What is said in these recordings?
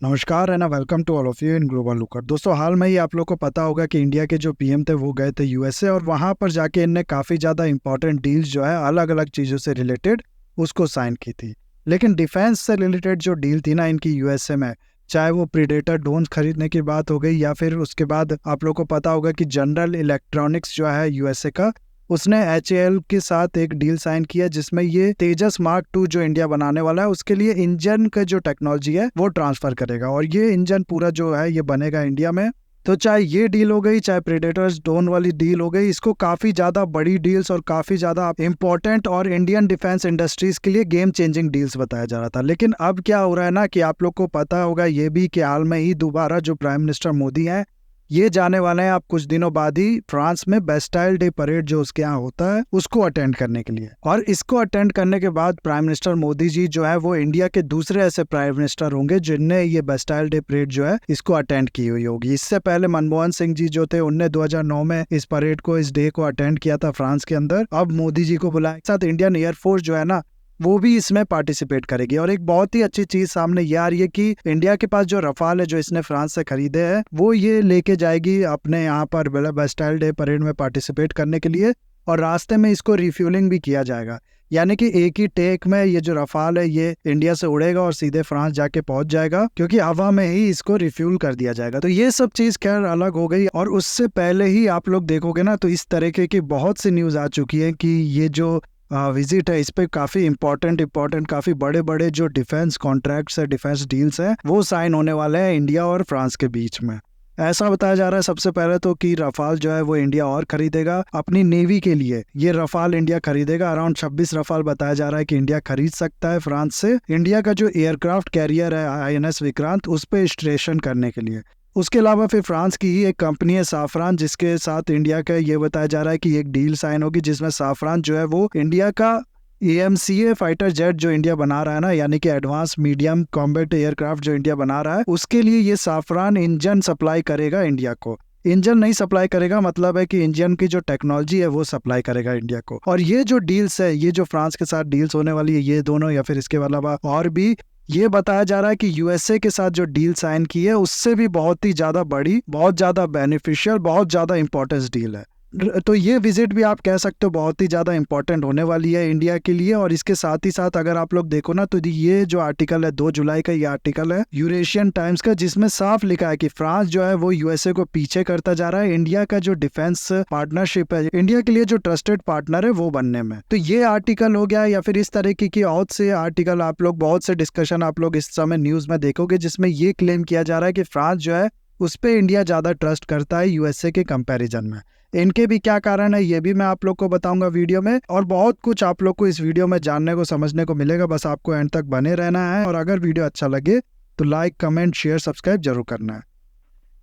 नमस्कार and welcome to all of you in global looker. दोस्तों, हाल में ही आप लोग को पता होगा कि इंडिया के जो पीएम थे वो गए थे यूएसए और वहां पर जाके इनने काफ़ी ज़्यादा इंपॉर्टेंट डील्स जो है अलग अलग चीज़ों से रिलेटेड उसको साइन की थी। लेकिन डिफेंस से रिलेटेड जो डील थी ना इनकी यूएसए में, चाहे वो प्रीडेटर ड्रोन खरीदने की बात हो गई या फिर उसके बाद आप लोग को पता होगा कि जनरल इलेक्ट्रॉनिक्स जो है यूएसए का, उसने एचएएल के साथ एक डील साइन किया जिसमें ये तेजस मार्क 2 जो इंडिया बनाने वाला है उसके लिए इंजन का जो टेक्नोलॉजी है वो ट्रांसफर करेगा और ये इंजन पूरा जो है ये बनेगा इंडिया में। तो चाहे ये डील हो गई, चाहे प्रेडेटर्स ड्रोन वाली डील हो गई, इसको काफी ज्यादा बड़ी डील्स और काफी ज्यादा इंपॉर्टेंट और इंडियन डिफेंस इंडस्ट्रीज के लिए गेम चेंजिंग डील्स बताया जा रहा था। लेकिन अब क्या हो रहा है ना कि आप लोग को पता होगा ये भी कि हाल में ही दोबारा जो प्राइम मिनिस्टर मोदी हैं ये जाने वाले हैं अब कुछ दिनों बाद ही फ्रांस में बेस्टाइल डे परेड जो उसके यहाँ होता है उसको अटेंड करने के लिए। और इसको अटेंड करने के बाद प्राइम मिनिस्टर मोदी जी जो है वो इंडिया के दूसरे ऐसे प्राइम मिनिस्टर होंगे जिनने ये बेस्टाइल डे परेड जो है इसको अटेंड की हुई होगी। इससे पहले मनमोहन सिंह जी जो थे उनने 2009 में इस परेड को, इस डे को अटेंड किया था फ्रांस के अंदर। अब मोदी जी को बुलाया, साथ इंडियन एयरफोर्स जो है ना वो भी इसमें पार्टिसिपेट करेगी। और एक बहुत ही अच्छी चीज सामने ये आ रही है कि इंडिया के पास जो रफाल है जो इसने फ्रांस से खरीदे हैं वो ये लेके जाएगी अपने यहाँ पर बेस्टाइल डे परेड में पार्टिसिपेट करने के लिए और रास्ते में इसको रिफ्यूलिंग भी किया जाएगा। यानी कि एक ही टेक में ये जो रफाल है ये इंडिया से उड़ेगा और सीधे फ्रांस जाके पहुंच जाएगा क्योंकि हवा में ही इसको रिफ्यूल कर दिया जाएगा। तो ये सब चीज खैर अलग हो गई। और उससे पहले ही आप लोग देखोगे ना तो इस तरीके की बहुत सी न्यूज आ चुकी है कि ये जो विजिट है इस पे काफी इंपॉर्टेंट काफी बड़े बड़े जो डिफेंस कॉन्ट्रैक्ट्स है, डिफेंस डील्स हैं वो साइन होने वाले हैं इंडिया और फ्रांस के बीच में। ऐसा बताया जा रहा है सबसे पहले तो कि रफाल जो है वो इंडिया और खरीदेगा अपनी नेवी के लिए। ये रफाल इंडिया खरीदेगा, अराउंड 26 रफाल बताया जा रहा है कि इंडिया खरीद सकता है फ्रांस से, इंडिया का जो एयरक्राफ्ट कैरियर है आईएनएस विक्रांत उस पे स्टेशन करने के लिए। उसके अलावा फिर फ्रांस की ही एक कंपनी है साफरान जिसके साथ इंडिया का ये बताया जा रहा है कि एक डील साइन होगी जिसमें साफरान जो है वो इंडिया का एएमसीए फाइटर जेट जो इंडिया बना रहा है ना, यानी कि एडवांस मीडियम कॉम्बैट एयरक्राफ्ट जो इंडिया बना रहा है उसके लिए ये साफरान इंजन सप्लाई करेगा इंडिया को। इंजन नहीं सप्लाई करेगा, मतलब है कि इंजन की जो टेक्नोलॉजी है वो सप्लाई करेगा इंडिया को। और ये जो डील्स है, ये जो फ्रांस के साथ डील्स होने वाली है ये दोनों या फिर इसके अलावा और भी, ये बताया जा रहा है कि यूएसए के साथ जो डील साइन की है उससे भी बहुत ही ज्यादा बड़ी, बहुत ज्यादा बेनिफिशियल, बहुत ज्यादा इंपॉर्टेंट डील है। तो ये विजिट भी आप कह सकते हो बहुत ही ज्यादा इंपॉर्टेंट होने वाली है इंडिया के लिए। और इसके साथ ही साथ अगर आप लोग देखो ना तो ये जो आर्टिकल है 2 जुलाई का, ये आर्टिकल है यूरेशियन टाइम्स का जिसमें साफ लिखा है कि फ्रांस जो है वो यूएसए को पीछे करता जा रहा है इंडिया का जो डिफेंस पार्टनरशिप है, इंडिया के लिए जो ट्रस्टेड पार्टनर है वो बनने में। तो ये आर्टिकल हो गया, या फिर इस तरीके की बहुत से आर्टिकल आप लोग, बहुत से डिस्कशन आप लोग इस समय न्यूज में देखोगे जिसमें ये क्लेम किया जा रहा है कि फ्रांस जो है उस पर इंडिया ज्यादा ट्रस्ट करता है यूएसए के कंपैरिजन में। इनके भी क्या कारण है ये भी मैं आप लोग को बताऊंगा वीडियो में, और बहुत कुछ आप लोग को इस वीडियो में जानने को, समझने को मिलेगा। बस आपको एंड तक बने रहना है और अगर वीडियो अच्छा लगे तो लाइक, कमेंट, शेयर, सब्सक्राइब जरूर करना है।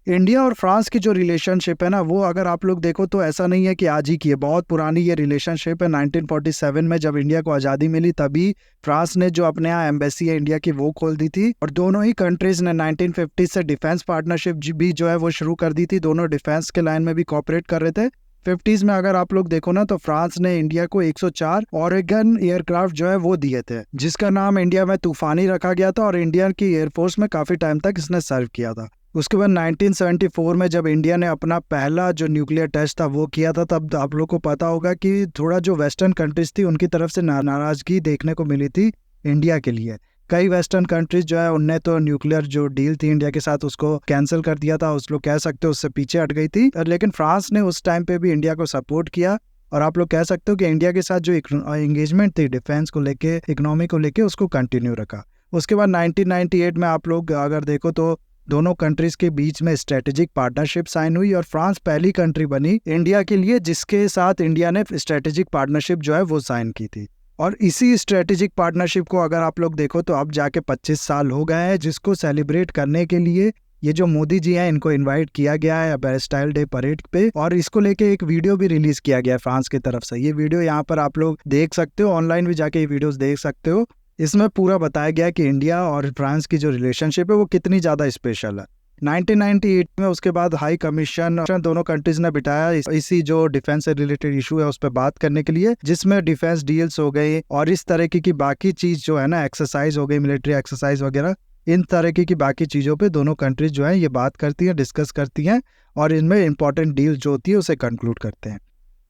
इंडिया और फ्रांस की जो रिलेशनशिप है ना वो अगर आप लोग देखो तो ऐसा नहीं है कि आज ही की है, बहुत पुरानी ये रिलेशनशिप है। 1947 में जब इंडिया को आज़ादी मिली तभी फ्रांस ने जो अपने यहाँ एम्बेसी है इंडिया की वो खोल दी थी। और दोनों ही कंट्रीज ने 1950 से डिफेंस पार्टनरशिप भी जो है वो शुरू कर दी थी। दोनों डिफेंस के लाइन में भी कॉपरेट कर रहे थे। 50s में अगर आप लोग देखो ना तो फ्रांस ने इंडिया को 104 ऑरेगन एयरक्राफ्ट जो है वो दिए थे जिसका नाम इंडिया में तूफानी रखा गया था और इंडिया की एयरफोर्स में काफी टाइम तक इसने सर्व किया था। उसके बाद 1974 में जब इंडिया ने अपना पहला जो न्यूक्लियर टेस्ट था वो किया था, तब आप लोग को पता होगा कि थोड़ा जो वेस्टर्न कंट्रीज थी उनकी तरफ से नाराजगी देखने को मिली थी इंडिया के लिए। कई वेस्टर्न कंट्रीज जो है उनने तो न्यूक्लियर जो डील थी इंडिया के साथ उसको कैंसिल कर दिया था, उस लोग कह सकते हो उससे पीछे हट गई थी। लेकिन फ्रांस ने उस टाइम पे भी इंडिया को सपोर्ट किया और आप लोग कह सकते हो कि इंडिया के साथ जो एंगेजमेंट थी डिफेंस को लेके, इकोनॉमी को लेके, उसको कंटिन्यू रखा। उसके बाद 1998 में आप लोग अगर देखो तो दोनों कंट्रीज के बीच में स्ट्रेटेजिक पार्टनरशिप साइन हुई और फ्रांस पहली कंट्री बनी इंडिया के लिए जिसके साथ इंडिया ने स्ट्रेटेजिक पार्टनरशिप जो है वो साइन की थी। और इसी स्ट्रेटेजिक पार्टनरशिप को अगर आप लोग देखो तो अब जाके 25 साल हो गए हैं, जिसको सेलिब्रेट करने के लिए ये जो मोदी जी हैं इनको इनवाइट किया गया है बेस्टाइल डे परेड पे। और इसको लेके एक वीडियो भी रिलीज किया गया है फ्रांस की तरफ से। ये वीडियो यहाँ पर आप लोग देख सकते हो, ऑनलाइन भी जाके ये वीडियोस देख सकते हो। इसमें पूरा बताया गया कि इंडिया और फ्रांस की जो रिलेशनशिप है वो कितनी ज्यादा स्पेशल है। 1998 में उसके बाद हाई कमीशन दोनों कंट्रीज ने बिठाया इसी जो डिफेंस से रिलेटेड इशू है उस पर बात करने के लिए, जिसमें डिफेंस डील्स हो गई और इस तरीके की बाकी चीज जो है ना, एक्सरसाइज हो गई, मिलिट्री एक्सरसाइज वगैरह, इन तरीके की बाकी चीज़ों पे दोनों कंट्रीज जो है ये बात करती हैं, डिस्कस करती हैं और इनमें इंपॉर्टेंट डील जो होती है उसे कंक्लूड करते हैं।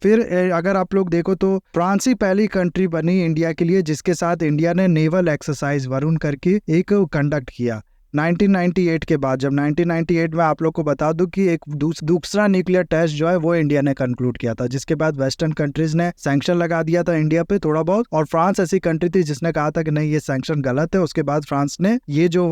फिर अगर आप लोग देखो तो फ्रांस ही पहली कंट्री बनी इंडिया के लिए जिसके साथ इंडिया ने नेवल एक्सरसाइज वरुण करके एक कंडक्ट किया 1998 के बाद। जब 1998 में आप लोग को बता दूं कि एक दूसरा न्यूक्लियर टेस्ट जो है वो इंडिया ने कंक्लूड किया था, जिसके बाद वेस्टर्न कंट्रीज ने सैंक्शन लगा दिया था इंडिया पे थोड़ा बहुत, और फ्रांस ऐसी कंट्री थी जिसने कहा था कि नहीं ये सैंक्शन गलत है। उसके बाद फ्रांस ने ये जो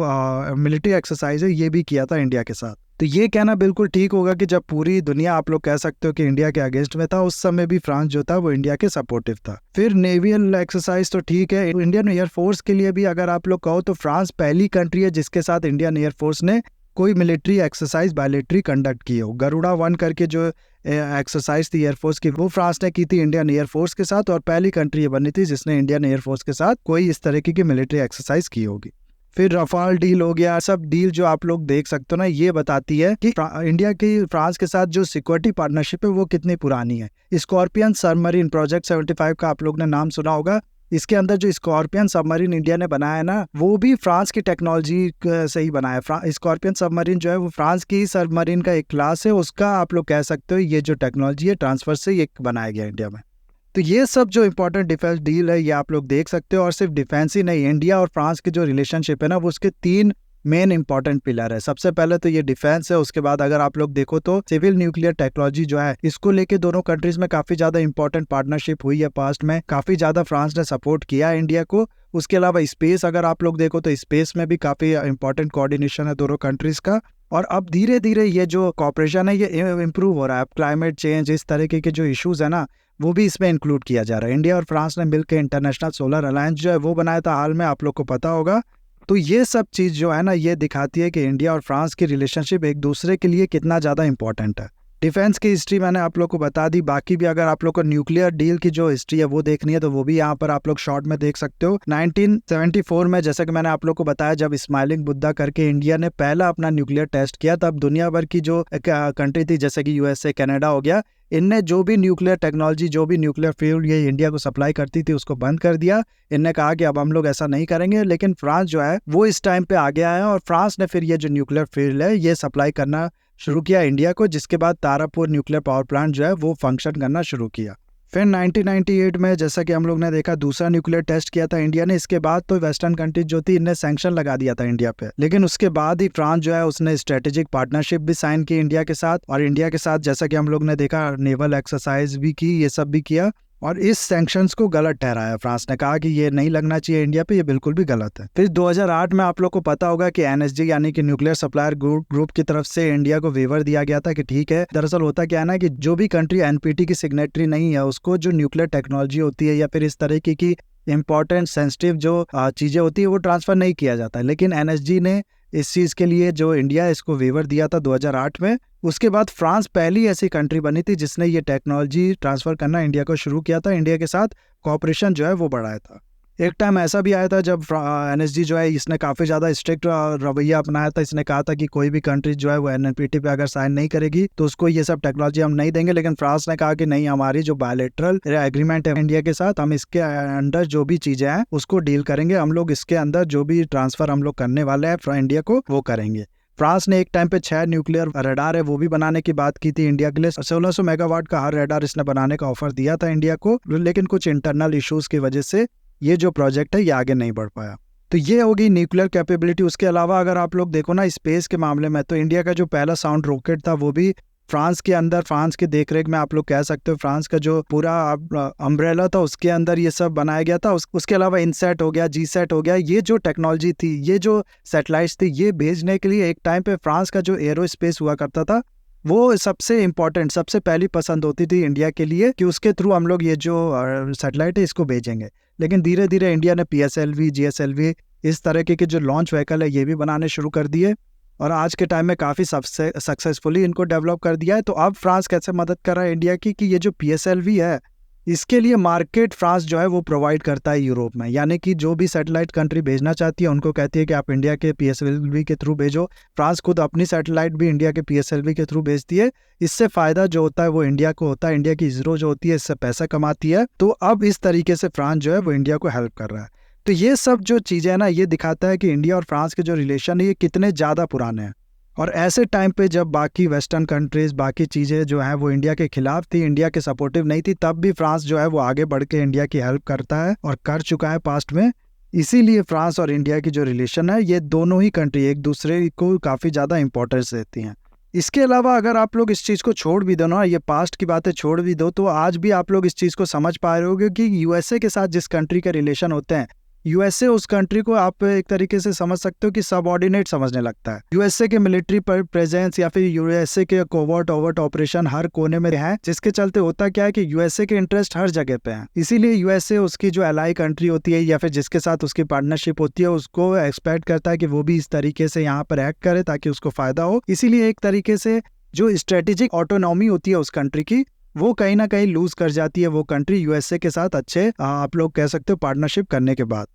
मिलिट्री एक्सरसाइज है ये भी किया था इंडिया के साथ। तो ये कहना बिल्कुल ठीक होगा कि जब पूरी दुनिया आप लोग कह सकते हो कि इंडिया के अगेंस्ट में था, उस समय भी फ्रांस जो था वो इंडिया के सपोर्टिव था। फिर नेवियल एक्सरसाइज तो ठीक है, इंडियन एयरफोर्स के लिए भी अगर आप लोग कहो तो फ्रांस पहली कंट्री है जिसके साथ इंडियन एयरफोर्स ने कोई मिलिट्री एक्सरसाइज बायलेटरी कंडक्ट की हो। गरुड़ा 1 करके जो एक्सरसाइज थी एयरफोर्स की वो फ्रांस ने की थी इंडियन एयरफोर्स के साथ, और पहली कंट्री बनी थी जिसने इंडियन एयरफोर्स के साथ कोई इस तरीके की मिलिट्री एक्सरसाइज की होगी। फिर रफाल डील हो गया, सब डील जो आप लोग देख सकते हो ना, ये बताती है कि इंडिया की फ्रांस के साथ जो सिक्योरिटी पार्टनरशिप है वो कितनी पुरानी है। स्कॉर्पियन सबमरीन प्रोजेक्ट 75 का आप लोग ने नाम सुना होगा। इसके अंदर जो स्कॉर्पियन सबमरीन इंडिया ने बनाया है ना, वो भी फ्रांस की टेक्नोलॉजी से ही बनाया है। स्कॉर्पियन सबमरीन जो है वो फ्रांस की सबमरीन का एक क्लास है, उसका आप लोग कह सकते हो ये जो टेक्नोलॉजी है ट्रांसफर से ये बनाया गया इंडिया में। तो ये सब जो इंपॉर्टेंट डिफेंस डील है ये आप लोग देख सकते हो। और सिर्फ डिफेंस ही नहीं, इंडिया और फ्रांस की जो रिलेशनशिप है ना वो उसके 3 मेन इंपॉर्टेंट पिलर है। सबसे पहले तो ये डिफेंस है, उसके बाद अगर आप लोग देखो तो सिविल न्यूक्लियर टेक्नोलॉजी जो है इसको लेके दोनों कंट्रीज में काफी ज्यादा इंपॉर्टेंट पार्टनरशिप हुई है पास्ट में, काफी ज्यादा फ्रांस ने सपोर्ट किया है इंडिया को। उसके अलावा स्पेस अगर आप लोग देखो तो स्पेस में भी काफी इंपॉर्टेंट कोऑर्डिनेशन है दोनों कंट्रीज का। और अब धीरे धीरे ये जो कॉपरेशन है ये इम्प्रूव हो रहा है। अब क्लाइमेट चेंज इस तरीके के जो इश्यूज है ना वो भी इसमें इंक्लूड किया जा रहा है। इंडिया और फ्रांस ने मिलकर इंटरनेशनल सोलर अलायंस जो है वो बनाया था हाल में, आप लोग को पता होगा। तो ये सब चीज़ जो है ना ये दिखाती है कि इंडिया और फ्रांस की रिलेशनशिप एक दूसरे के लिए कितना ज़्यादा इंपॉर्टेंट है। डिफेंस की हिस्ट्री मैंने आप लोग को बता दी, बाकी भी अगर आप लोग को न्यूक्लियर डील की जो हिस्ट्री है वो देखनी है तो वो भी यहाँ पर आप लोग शॉर्ट में देख सकते हो। 1974 में जैसे कि मैंने आप लोग को बताया, जब स्माइलिंग बुद्धा करके इंडिया ने पहला अपना न्यूक्लियर टेस्ट किया, तब दुनिया भर की जो कंट्री थी जैसे कि यूएसए, कनाडा हो गया, इनने जो भी न्यूक्लियर टेक्नोलॉजी, जो भी न्यूक्लियर फ्यूल ये इंडिया को सप्लाई करती थी उसको बंद कर दिया। इनने कहा कि अब हम लोग ऐसा नहीं करेंगे। लेकिन फ्रांस जो है वो इस टाइम पे आगे आया और फ्रांस ने फिर ये जो न्यूक्लियर फ्यूल है ये सप्लाई करना शुरू किया इंडिया को, जिसके बाद तारापुर न्यूक्लियर पावर प्लांट जो है वो फंक्शन करना शुरू किया। फिर 1998 में जैसा कि हम लोग ने देखा दूसरा न्यूक्लियर टेस्ट किया था इंडिया ने। इसके बाद तो वेस्टर्न कंट्रीज जो थी इनने सैंक्शन लगा दिया था इंडिया पे, लेकिन उसके बाद ही फ्रांस जो है उसने स्ट्रेटेजिक पार्टनरशिप भी साइन की इंडिया के साथ, और इंडिया के साथ जैसा कि हम लोग ने देखा नेवल एक्सरसाइज भी की, ये सब भी किया। और इस सैंक्शंस को गलत ठहराया फ्रांस ने, कहा कि ये नहीं लगना चाहिए इंडिया पे, ये बिल्कुल भी गलत है। फिर 2008 में आप लोग को पता होगा कि एनएसजी यानी कि न्यूक्लियर सप्लायर ग्रुप की तरफ से इंडिया को वेवर दिया गया था कि ठीक है, दरअसल होता क्या है ना कि जो भी कंट्री एनपीटी की सिग्नेटरी नहीं है उसको जो न्यूक्लियर टेक्नोलॉजी होती है या फिर इस तरीके की इंपॉर्टेंट सेंसिटिव जो चीजें होती है वो ट्रांसफर नहीं किया जाता है। लेकिन एनएसजी ने इस चीज के लिए जो इंडिया है इसको वेवर दिया था 2008 में। उसके बाद फ्रांस पहली ऐसी कंट्री बनी थी जिसने ये टेक्नोलॉजी ट्रांसफर करना इंडिया को शुरू किया था, इंडिया के साथ कॉपरेशन जो है वो बढ़ाया था। एक टाइम ऐसा भी आया था जब एनएसजी जो है इसने काफ़ी ज़्यादा स्ट्रिक्ट रवैया अपनाया था। इसने कहा था कि कोई भी कंट्री जो है वो एनपीटी पे अगर साइन नहीं करेगी तो उसको ये सब टेक्नोलॉजी हम नहीं देंगे। लेकिन फ्रांस ने कहा कि नहीं, हमारी जो बायलैटरल एग्रीमेंट है इंडिया के साथ, हम इसके अंदर जो भी चीज़ें हैं उसको डील करेंगे, हम लोग इसके अंदर जो भी ट्रांसफ़र हम लोग करने वाले हैं इंडिया को वो करेंगे। फ्रांस ने एक टाइम पे 6 न्यूक्लियर रडार है वो भी बनाने की बात की थी इंडिया के लिए। 1600 मेगावाट का हर रडार इसने बनाने का ऑफर दिया था इंडिया को, लेकिन कुछ इंटरनल इश्यूज की वजह से ये जो प्रोजेक्ट है ये आगे नहीं बढ़ पाया। तो ये होगी न्यूक्लियर कैपेबिलिटी। उसके अलावा अगर आप लोग देखो ना स्पेस के मामले में, तो इंडिया का जो पहला साउंड रॉकेट था वो भी फ्रांस के अंदर, फ्रांस के देखरेख में आप लोग कह सकते हो, फ्रांस का जो पूरा अम्ब्रेला था उसके अंदर ये सब बनाया गया था। उसके अलावा इनसेट हो गया, जीसैट हो गया, ये जो टेक्नोलॉजी थी, ये जो सैटेलाइट्स थी, ये भेजने के लिए एक टाइम पे फ्रांस का जो एरोस्पेस हुआ करता था वो सबसे इम्पोर्टेंट, सबसे पहली पसंद होती थी इंडिया के लिए कि उसके थ्रू हम लोग ये जो सैटेलाइट है इसको भेजेंगे। लेकिन धीरे धीरे इंडिया ने PSLV, GSLV इस तरह के जो लॉन्च व्हीकल है ये भी बनाने शुरू कर दिए और आज के टाइम में काफ़ी सक्सेसफुली इनको डेवलप कर दिया है। तो अब फ्रांस कैसे मदद कर रहा है इंडिया की कि ये जो PSLV है इसके लिए मार्केट फ्रांस जो है वो प्रोवाइड करता है यूरोप में, यानी कि जो भी सैटेलाइट कंट्री भेजना चाहती है उनको कहती है कि आप इंडिया के PSLV के थ्रू भेजो। फ्रांस खुद अपनी सैटेलाइट भी इंडिया के PSLV के थ्रू भेजती है। इससे फ़ायदा जो होता है वो इंडिया को होता है, इंडिया की इसरो जो होती है इससे पैसा कमाती है। तो अब इस तरीके से फ्रांस जो है वो इंडिया को हेल्प कर रहा है। तो ये सब जो चीज़ें हैं ना, ये दिखाता है कि इंडिया और फ्रांस के जो रिलेशन है ये कितने ज़्यादा पुराने हैं। और ऐसे टाइम पे जब बाकी वेस्टर्न कंट्रीज़, बाकी चीज़ें जो हैं वो इंडिया के खिलाफ थी, इंडिया के सपोर्टिव नहीं थी, तब भी फ्रांस जो है वो आगे बढ़ के इंडिया की हेल्प करता है और कर चुका है पास्ट में। इसीलिए फ्रांस और इंडिया की जो रिलेशन है, ये दोनों ही कंट्री एक दूसरे को काफ़ी ज़्यादा इंपॉर्टेंस देती हैं। इसके अलावा अगर आप लोग इस चीज़ को छोड़ भी दो ना, ये पास्ट की बातें छोड़ भी दो, तो आज भी आप लोग इस चीज़ को समझ पा रहे होगे कि यूएसए के साथ जिस कंट्री के रिलेशन होते हैं, यूएसए उस कंट्री को आप एक तरीके से समझ सकते हो कि सबऑर्डिनेट समझने लगता है। यूएसए के मिलिट्री पर प्रेजेंस या फिर यूएसए के कोवर्ट ओवर्ट ऑपरेशन हर कोने में है, जिसके चलते होता क्या है कि यूएसए के इंटरेस्ट हर जगह पे हैं। इसीलिए यूएसए उसकी जो एलाई कंट्री होती है या फिर जिसके साथ उसकी पार्टनरशिप होती है, उसको एक्सपेक्ट करता है कि वो भी इस तरीके से यहाँ पर एक्ट करे ताकि उसको फायदा हो। इसीलिए एक तरीके से जो स्ट्रेटेजिक ऑटोनॉमी होती है उस कंट्री की, वो कहीं ना कहीं लूज कर जाती है वो कंट्री यूएसए के साथ अच्छे आप लोग कह सकते हो पार्टनरशिप करने के बाद।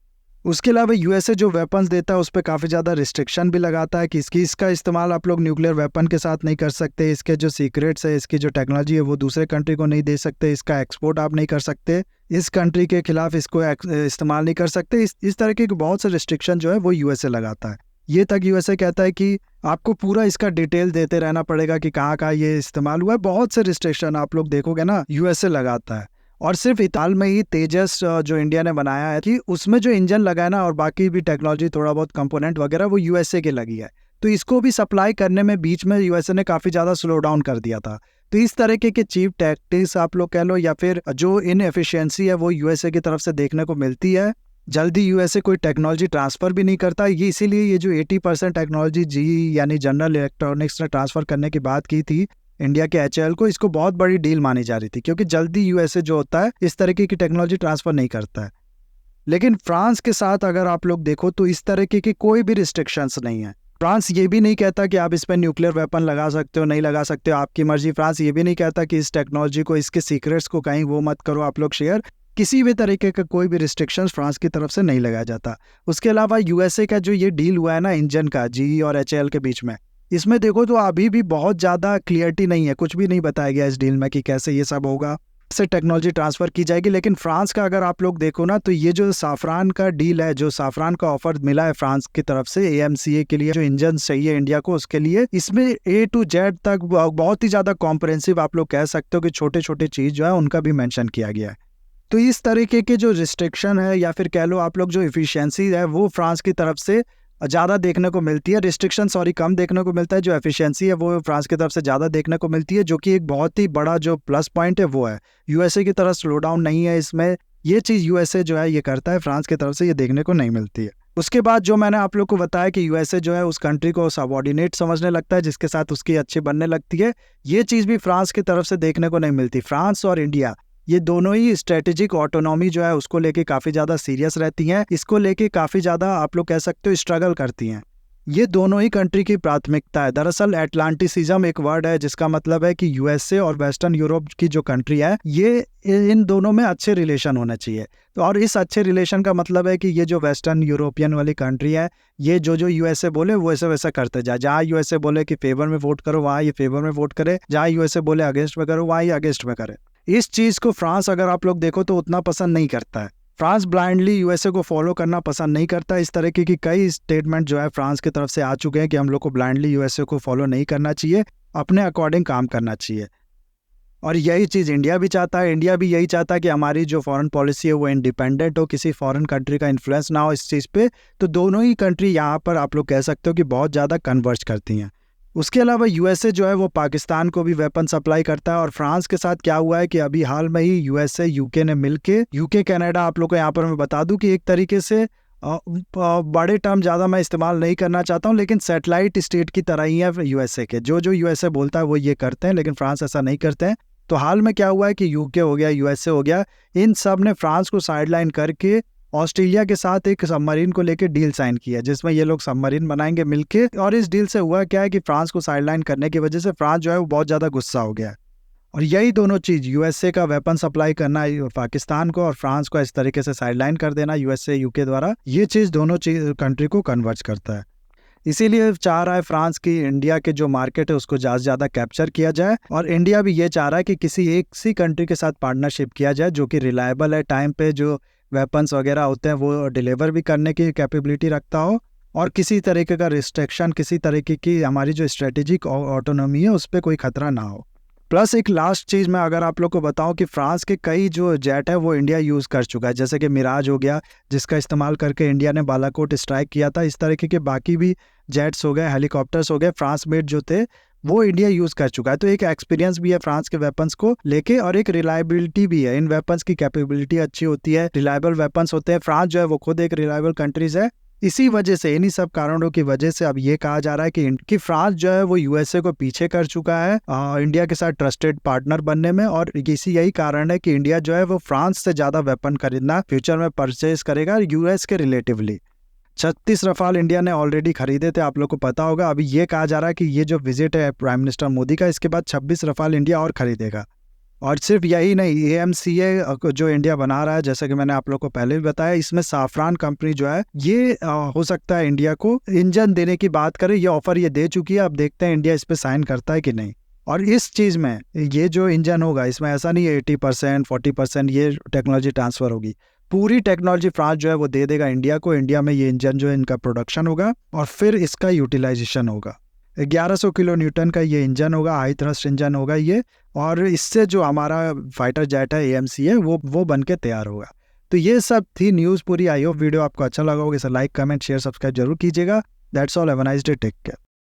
उसके अलावा यूएसए जो वेपन्स देता है उस पर काफ़ी ज़्यादा रिस्ट्रिक्शन भी लगाता है कि इसका इस्तेमाल आप लोग न्यूक्लियर वेपन के साथ नहीं कर सकते, इसके जो सीक्रेट्स है, इसकी जो टेक्नोलॉजी है वो दूसरे कंट्री को नहीं दे सकते, इसका एक्सपोर्ट आप नहीं कर सकते, इस कंट्री के खिलाफ इसको इस्तेमाल नहीं कर सकते। इस तरह के बहुत से रिस्ट्रिक्शन जो है वो यूएसए लगाता है। ये तक यूएसए कहता है कि आपको पूरा इसका डिटेल देते रहना पड़ेगा कि कहाँ कहाँ ये इस्तेमाल हुआ है। बहुत से रिस्ट्रिक्शन आप लोग देखोगे ना यूएसए लगाता है। और सिर्फ इताल में ही तेजस जो इंडिया ने बनाया है कि उसमें जो इंजन लगा है ना और बाकी भी टेक्नोलॉजी थोड़ा बहुत कंपोनेंट वगैरह वो यूएसए के लगी है, तो इसको भी सप्लाई करने में बीच में यूएसए ने काफ़ी ज़्यादा स्लो डाउन कर दिया था। तो इस तरीके के चीप टैक्टिक्स आप लोग कह लो या फिर जो इनएफिशिएंसी है वो यूएसए की तरफ से देखने को मिलती है। जल्दी यूएसए कोई टेक्नोलॉजी ट्रांसफ़र भी नहीं करता। ये इसीलिए ये जो 80% टेक्नोलॉजी जी यानी जनरल इलेक्ट्रॉनिक्स ने ट्रांसफ़र करने की बात की थी इंडिया के एचएएल को, इसको बहुत बड़ी डील मानी जा रही थी क्योंकि जल्दी यूएसए जो होता है इस तरीके की टेक्नोलॉजी ट्रांसफ़र नहीं करता है। लेकिन फ्रांस के साथ अगर आप लोग देखो तो इस तरीके की कोई भी रिस्ट्रिक्शंस नहीं है। फ्रांस ये भी नहीं कहता कि आप इस पर न्यूक्लियर वेपन लगा सकते हो, नहीं लगा सकते हो, आपकी मर्जी। फ्रांस ये भी नहीं कहता कि इस टेक्नोलॉजी को, इसके सीक्रेट्स को कहीं वो मत करो आप लोग शेयर। किसी भी तरीके का कोई भी रिस्ट्रिक्शंस फ्रांस की तरफ से नहीं लगाया जाता। उसके अलावा यूएसए का जो ये डील हुआ है ना इंजन का जीई और एचएएल के बीच में, इसमें देखो तो अभी भी बहुत ज़्यादा क्लियरिटी नहीं है, कुछ भी नहीं बताया गया इस डील में कि कैसे ये सब होगा, से टेक्नोलॉजी ट्रांसफ़र की जाएगी। लेकिन फ्रांस का अगर आप लोग देखो ना तो ये जो साफरान का डील है, जो साफरान का ऑफर मिला है फ्रांस की तरफ से एएमसीए के लिए जो इंजन चाहिए इंडिया को, उसके लिए इसमें ए टू जेड तक बहुत ही ज़्यादा कॉम्प्रहेंसिव आप लोग कह सकते हो कि छोटे छोटे चीज़ जो है उनका भी मेंशन किया गया है। तो इस तरीके के जो रिस्ट्रिक्शन है या फिर कह लो आप लोग जो एफिशिएंसी है वो फ्रांस की तरफ से ज़्यादा देखने को मिलती है। रिस्ट्रिक्शन कम देखने को मिलता है, जो एफिशिएंसी है वो फ्रांस की तरफ से ज़्यादा देखने को मिलती है, जो कि एक बहुत ही बड़ा जो प्लस पॉइंट है वो है। यूएसए की तरह स्लो डाउन नहीं है इसमें, ये चीज़ यूएसए जो है ये करता है, फ्रांस की तरफ से ये देखने को नहीं मिलती है। उसके बाद जो मैंने आप लोग को बताया कि यूएसए जो है उस कंट्री को सबऑर्डिनेट समझने लगता है, जिसके साथ उसकी अच्छी बनने लगती है, ये चीज़ भी फ्रांस की तरफ से देखने को नहीं मिलती। फ्रांस और इंडिया ये दोनों ही स्ट्रेटेजिक ऑटोनॉमी जो है उसको लेके काफ़ी ज़्यादा सीरियस रहती हैं, इसको लेके काफ़ी ज़्यादा आप लोग कह सकते हो स्ट्रगल करती हैं। ये दोनों ही कंट्री की प्राथमिकता है। दरअसल एटलांटिसिज्म एक वर्ड है जिसका मतलब है कि यूएसए और वेस्टर्न यूरोप की जो कंट्री है ये इन दोनों में अच्छे रिलेशन होने चाहिए। तो और इस अच्छे रिलेशन का मतलब है कि ये जो वेस्टर्न यूरोपियन वाली कंट्री है ये जो यूएसए बोले वैसे वैसा करते जाए। जहाँ यूएसए बोले कि फेवर में वोट करो वहाँ ये फेवर में वोट करे, जहाँ यूएसए बोले अगेंस्ट में करो वहाँ ये अगेंस्ट में करे। इस चीज़ को फ्रांस अगर आप लोग देखो तो उतना पसंद नहीं करता है। फ्रांस ब्लाइंडली यूएसए को फॉलो करना पसंद नहीं करता। इस तरीके की कई स्टेटमेंट जो है फ्रांस की तरफ से आ चुके हैं कि हम लोग को ब्लाइंडली यूएसए को फॉलो नहीं करना चाहिए, अपने अकॉर्डिंग काम करना चाहिए। और यही चीज़ इंडिया भी चाहता है। इंडिया भी यही चाहता है कि हमारी जो फॉरेन पॉलिसी है वो इंडिपेंडेंट हो, किसी फॉरेन कंट्री का इन्फ्लुएंस ना हो इस चीज़ पे। तो दोनों ही कंट्री यहाँ पर आप लोग कह सकते हो कि बहुत ज़्यादा कन्वर्ज करती हैं। उसके अलावा यूएसए जो है वो पाकिस्तान को भी वेपन सप्लाई करता है। और फ्रांस के साथ क्या हुआ है कि अभी हाल में ही यूएसए यूके ने मिलके, यूके कनाडा आप लोग को यहाँ पर मैं बता दूं कि एक तरीके से बड़े टर्म ज़्यादा मैं इस्तेमाल नहीं करना चाहता हूँ, लेकिन सैटेलाइट स्टेट की तरह ही है यूएसए के। जो यूएसए बोलता है वो ये करते हैं, लेकिन फ्रांस ऐसा नहीं करते हैं। तो हाल में क्या हुआ है कि यूके हो गया, यूएसए हो गया, इन सब ने फ्रांस को साइडलाइन करके ऑस्ट्रेलिया के साथ एक सबमरीन को लेकर डील साइन किया, जिसमें ये लोग सबमरीन बनाएंगे मिलके। और इस डील से हुआ क्या है कि फ्रांस को साइडलाइन करने की वजह से फ्रांस जो है वो बहुत ज़्यादा गुस्सा हो गया है। और यही दोनों चीज़, यूएसए का वेपन सप्लाई करना पाकिस्तान को और फ्रांस को इस तरीके से साइडलाइन कर देना यूएसए यूके द्वारा, ये चीज़ दोनों कंट्री को कन्वर्ज करता है। इसीलिए चाह रहा है फ्रांस की इंडिया के जो मार्केट है उसको ज़्यादा से ज़्यादा कैप्चर किया जाए। और इंडिया भी ये चाह रहा है कि किसी एक सी कंट्री के साथ पार्टनरशिप किया जाए जो कि रिलायबल है, टाइम पे जो वेपन्स वगैरह होते हैं वो डिलीवर भी करने की कैपेबिलिटी रखता हो, और किसी तरीके का रिस्ट्रिक्शन, किसी तरीके की हमारी जो स्ट्रेटेजिक ऑटोनॉमी है उस पर कोई खतरा ना हो। प्लस एक लास्ट चीज़ मैं अगर आप लोग को बताऊं कि फ्रांस के कई जो जेट है वो इंडिया यूज़ कर चुका है, जैसे कि मिराज हो गया जिसका इस्तेमाल करके इंडिया ने बालाकोट स्ट्राइक किया था। इस तरीके के बाकी भी जेट्स हो गए, हेलीकॉप्टर्स हो गए, फ्रांस मेड जो थे वो इंडिया यूज़ कर चुका है। तो एक एक्सपीरियंस भी है फ्रांस के वेपन्स को लेके, और एक रिलायबिलिटी भी है। इन वेपन्स की कैपेबिलिटी अच्छी होती है, रिलायबल वेपन्स होते हैं। फ्रांस जो है वो खुद एक रिलायबल कंट्रीज है। इसी वजह से, इन्हीं सब कारणों की वजह से अब ये कहा जा रहा है कि फ्रांस जो है वो यूएसए को पीछे कर चुका है इंडिया के साथ ट्रस्टेड पार्टनर बनने में, और इसी यही कारण है कि इंडिया जो है वो फ्रांस से ज़्यादा वेपन खरीदना फ्यूचर में परचेज करेगा यूएस के रिलेटिवली। 36 रफाल इंडिया ने ऑलरेडी खरीदे थे, आप लोग को पता होगा। अभी ये कहा जा रहा है कि ये जो विजिट है प्राइम मिनिस्टर मोदी का, इसके बाद 26 रफाल इंडिया और खरीदेगा। और सिर्फ यही नहीं, AMCA जो इंडिया बना रहा है, जैसा कि मैंने आप लोग को पहले भी बताया, इसमें साफरान कंपनी जो है ये हो सकता है इंडिया को इंजन देने की बात करे, ये ऑफर ये दे चुकी है। अब देखते हैं इंडिया इस पे साइन करता है कि नहीं। और इस चीज़ में ये जो इंजन होगा इसमें ऐसा नहीं है 80% 40% ये टेक्नोलॉजी ट्रांसफ़र होगी। पूरी टेक्नोलॉजी फ्रांस जो है वो दे देगा इंडिया को। इंडिया में ये इंजन जो है इनका प्रोडक्शन होगा और फिर इसका यूटिलाइजेशन होगा। 1100 किलो न्यूटन का ये इंजन होगा, हाई थ्रस्ट इंजन होगा ये, और इससे जो हमारा फाइटर जेट है AMCA वो बन के तैयार होगा। तो ये सब थी न्यूज़ पूरी। आई होप वीडियो आपको अच्छा लगा होगा। इसे लाइक, कमेंट, शेयर, सब्सक्राइब जरूर कीजिएगा। That's all, have a nice day, take care.